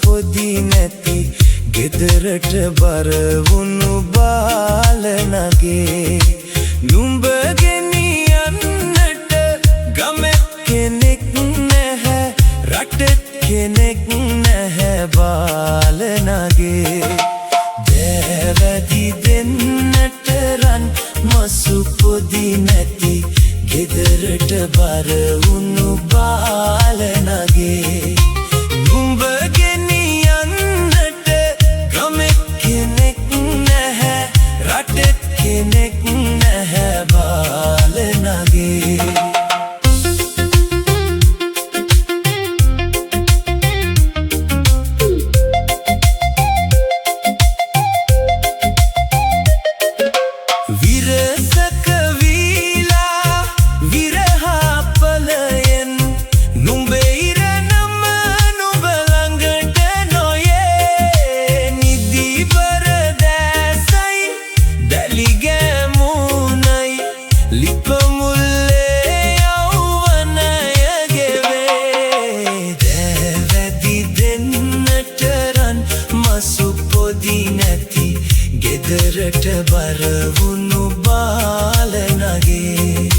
පොදි නැති ගෙදරට බර වුණු බාලනගේ නුඹ ගෙනියන්නට ගමෙත් කෙනෙක් නැහැ රටෙත් කෙනෙක් නැහැ බාලනගේ දෑවැදි දෙන්නට රන් මසු පොදි නැති ගෙදරට බර වුණු බාලනගේ නුඹ ගෙනියන්නට ගමෙත් කෙනෙක් නැහැ රටෙත් කෙනෙක් නැහැ බාලනගේ ගෙදරට බර වුණු බාලනගේ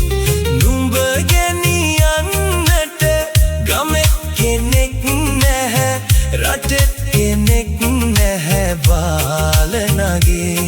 නුඹ ගෙනියන්නට ගමෙත් කෙනෙක් නැහැ රටෙත් කෙනෙක් නැහැ බාලනගේ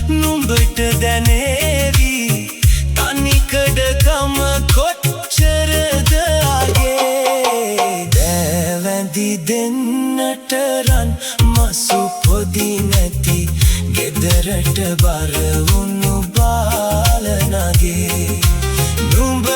නුඹට දැනේවි තනිකඩකම කොච්චරද අගේ දෑවැදි දෙන්නට රන් මසු පොදි නැති ගෙදරට බර වුණු බාලනගේ නුඹ